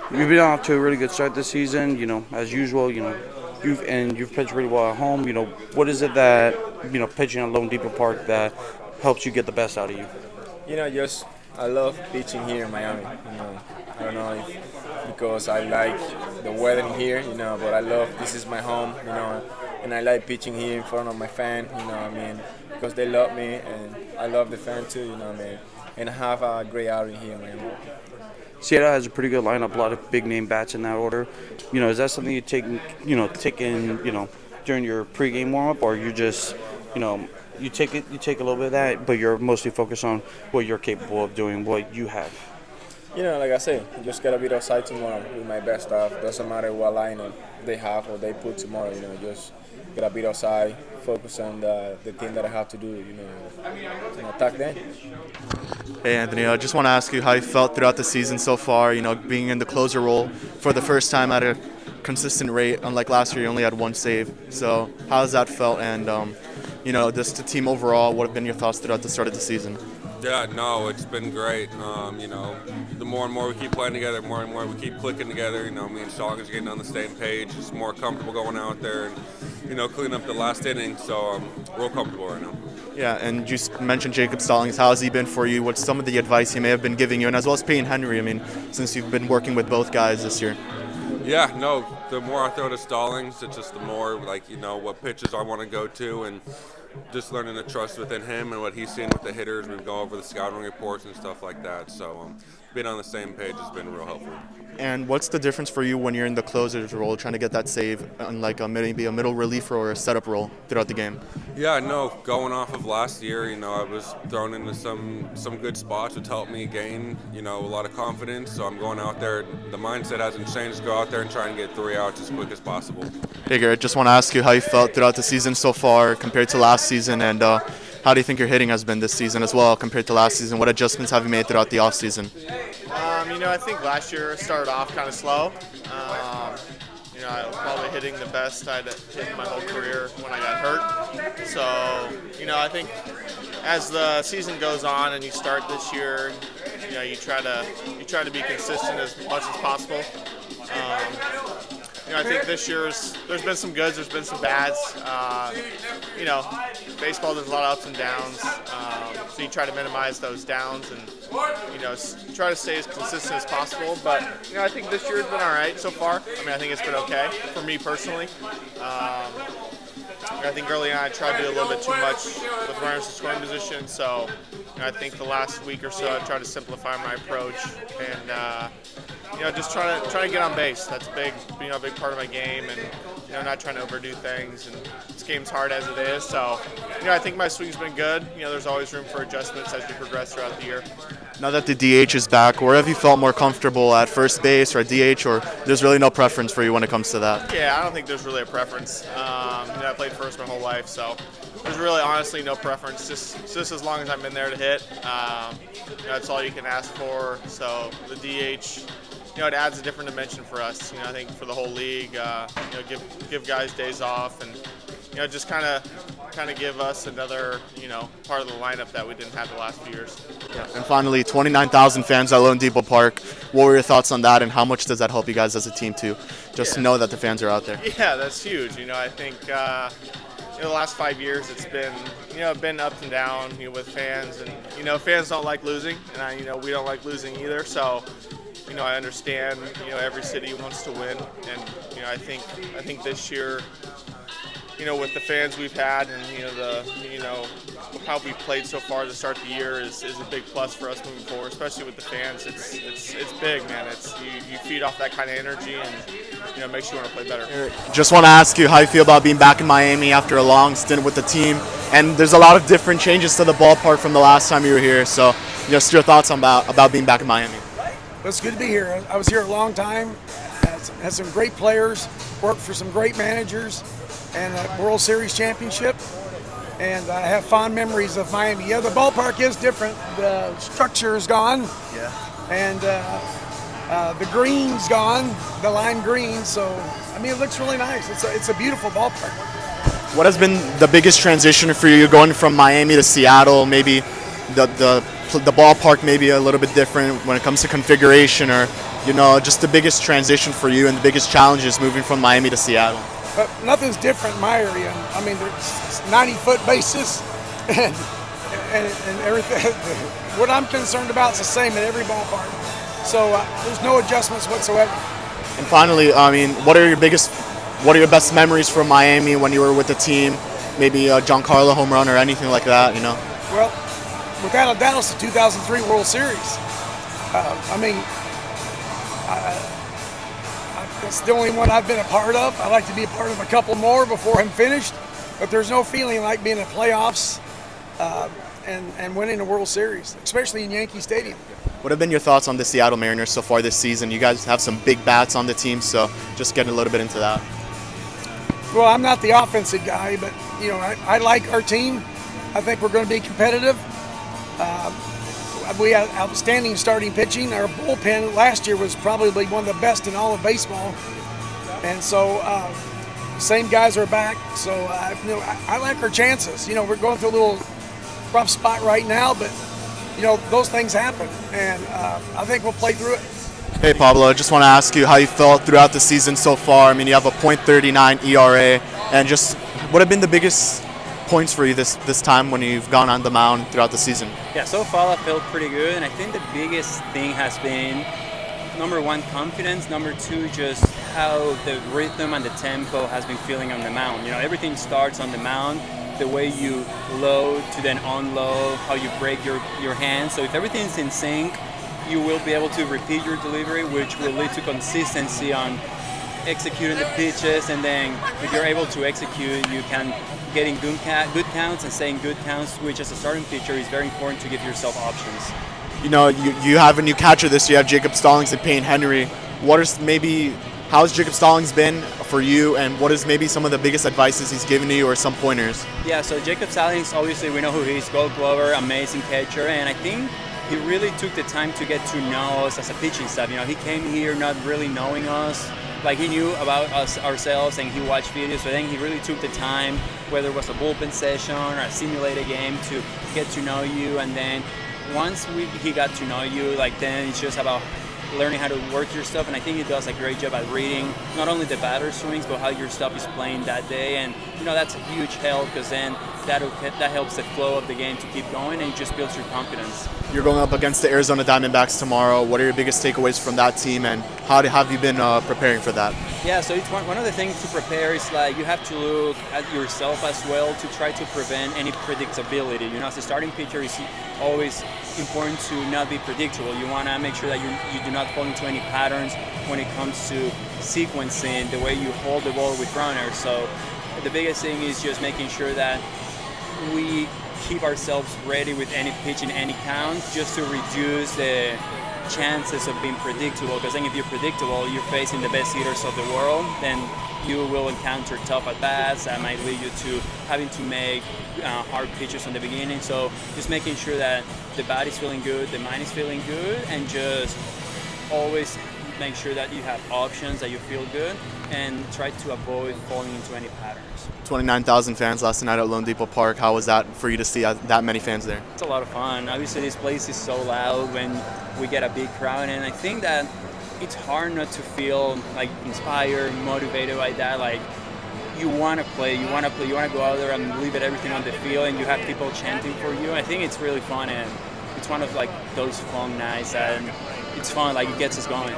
You've been off to a really good start this season. As usual. You've pitched really well at home. What is it that pitching at Lone Depot Park that helps you get the best out of you? Just I love pitching here in Miami. I don't know if because I like the weather in here, but I love this is my home, and I like pitching here in front of my fan, because they love me and I love the fan too, and I have a great outing here in Miami. Seattle has a pretty good lineup, a lot of big name bats in that order. Is that something you take in, during your pregame warm up, or you just, you take a little bit of that, but you're mostly focused on what you're capable of doing, what you have. Like I say, just gotta be outside tomorrow with my best stuff. Doesn't matter what lineup they have or they put tomorrow. Just gotta be outside, focus on the thing that I have to do. Attack them. Hey Anthony, I just want to ask you how you felt throughout the season so far. Being in the closer role for the first time at a consistent rate. Unlike last year, you only had one save. So how has that felt? And just the team overall. What have been your thoughts throughout the start of the season? Yeah, no, it's been great. The more and more we keep playing together, more and more we keep clicking together. Me and Stallings are getting on the same page. It's more comfortable going out there and, cleaning up the last inning. So real comfortable right now. Yeah, and you mentioned Jacob Stallings. How has he been for you? What's some of the advice he may have been giving you? And as well as Payne Henry, since you've been working with both guys this year. Yeah, no, the more I throw to Stallings, it's just the more, what pitches I want to go to and just learning to trust within him and what he's seeing with the hitters. We go over the scouting reports and stuff like that. So being on the same page has been real helpful. And what's the difference for you when you're in the closer's role, trying to get that save, unlike maybe a middle reliever or a setup role throughout the game? Yeah, no, going off of last year, I was thrown into some good spots, which helped me gain, a lot of confidence. So I'm going out there. The mindset hasn't changed. Go out there and try and get 3 outs as quick as possible. Hey, Garrett, just want to ask you how you felt throughout the season so far compared to last season, and how do you think your hitting has been this season as well compared to last season? What adjustments have you made throughout the offseason? I think last year started off kind of slow. I was probably hitting the best I'd hit my whole career when I got hurt. So, I think as the season goes on and you start this year, you try to be consistent as much as possible. I think this year's there's been some goods, there's been some bads. Baseball there's a lot of ups and downs, so you try to minimize those downs and try to stay as consistent as possible. But I think this year's been all right so far. I think it's been okay for me personally. I think early on I tried to do a little bit too much with runners in scoring position, so I think the last week or so I tried to simplify my approach and just try to get on base. That's big, a big part of my game, and not trying to overdo things. And this game's hard as it is, so I think my swing's been good. There's always room for adjustments as you progress throughout the year. Now that the DH is back, where have you felt more comfortable, at first base or at DH, or there's really no preference for you when it comes to that? Yeah, I don't think there's really a preference. I played first my whole life, so there's really honestly no preference. Just as long as I'm in there to hit, that's all you can ask for. So the DH, it adds a different dimension for us. I think for the whole league, give guys days off and just kind of give us another part of the lineup that we didn't have the last few years. And finally, 29,000 fans at Lone Depot Park. What were your thoughts on that, and how much does that help you guys as a team to just know that the fans are out there? Yeah, that's huge. I think the last 5 years it's been been up and down with fans, and fans don't like losing, and we don't like losing either. So I understand every city wants to win, and I think this year with the fans we've had and how we played so far to start the year is a big plus for us moving forward, especially with the fans. It's big, man. You feed off that kind of energy and makes you want to play better. Just want to ask you how you feel about being back in Miami after a long stint with the team, and there's a lot of different changes to the ballpark from the last time you were here. So just your thoughts about being back in Miami. Well, it's good to be here. I was here a long time, had some great players, worked for some great managers, and a World Series championship, and I have fond memories of Miami. Yeah, the ballpark is different. The structure is gone, and the green's gone, the lime green, so it looks really nice. It's a beautiful ballpark. What has been the biggest transition for you going from Miami to Seattle? Maybe the ballpark maybe a little bit different when it comes to configuration, or you know, just the biggest transition for you and the biggest challenges moving from Miami to Seattle. But nothing's different in my area. I mean, there's 90-foot bases, and everything. What I'm concerned about is the same in every ballpark. So there's no adjustments whatsoever. And finally, I mean, what are your best memories from Miami when you were with the team? Maybe a Giancarlo home run or anything like that, you know? Well, without a doubt, it's the 2003 World Series. I mean, it's the only one I've been a part of. I'd like to be a part of a couple more before I'm finished, but there's no feeling like being in the playoffs and winning a World Series, especially in Yankee Stadium. What have been your thoughts on the Seattle Mariners so far this season? You guys have some big bats on the team, so just getting a little bit into that. Well, I'm not the offensive guy, but you know, I like our team. I think we're going to be competitive. We have outstanding starting pitching. Our bullpen last year was probably one of the best in all of baseball, and so same guys are back. So you know, I like our chances. You know, we're going through a little rough spot right now, but you know, those things happen, and I think we'll play through it. Hey Pablo, I just want to ask you how you felt throughout the season so far. I mean, you have a .39 ERA, and just what have been the biggest points for you this time when you've gone on the mound throughout the season? Yeah, so far I felt pretty good, and I think the biggest thing has been, number one, confidence. Number two, just how the rhythm and the tempo has been feeling on the mound. You know, everything starts on the mound, the way you load to then unload, how you break your hands. So if everything's in sync, you will be able to repeat your delivery, which will lead to consistency on executing the pitches. And then if you're able to execute, you can get in good counts and stay in good counts, which as a starting pitcher is very important to give yourself options. You know, you have a new catcher this year. You have Jacob Stallings and Payne Henry. How's Jacob Stallings been for you, and what is maybe some of the biggest advices he's given you or some pointers? Yeah, so Jacob Stallings, obviously we know who he is, Gold Glover, amazing catcher, and I think he really took the time to get to know us as a pitching staff. You know, he came here not really knowing us. Like, he knew about us ourselves and he watched videos, but then he really took the time, whether it was a bullpen session or a simulated game, to get to know you. And then once he got to know you, like, then it's just about learning how to work your stuff, and I think he does a great job at reading not only the batter swings but how your stuff is playing that day. And you know, that's a huge help, because then that helps the flow of the game to keep going, and it just builds your confidence. You're going up against the Arizona Diamondbacks tomorrow. What are your biggest takeaways from that team, and how have you been preparing for that? Yeah, so it's one of the things to prepare is, like, you have to look at yourself as well to try to prevent any predictability. You know, as a starting pitcher, it's always important to not be predictable. You want to make sure that you do not fall into any patterns when it comes to sequencing, the way you hold the ball with runners. So the biggest thing is just making sure that we keep ourselves ready with any pitch in any count, just to reduce the chances of being predictable, because then if you're predictable, you're facing the best hitters of the world, then you will encounter tough at-bats that might lead you to having to make hard pitches from the beginning. So just making sure that the bat is feeling good, the mind is feeling good, and just always make sure that you have options, that you feel good, and try to avoid falling into any patterns. 29,000 fans last night at Lone Depot Park. How was that for you to see that many fans there? It's a lot of fun. Obviously, this place is so loud when we get a big crowd, and I think that it's hard not to feel like inspired, motivated by that. Like, you want to play, you want to go out there and leave everything on the field, and you have people chanting for you. I think it's really fun, and it's one of, like, those fun nights, and it's fun, like, it gets us going.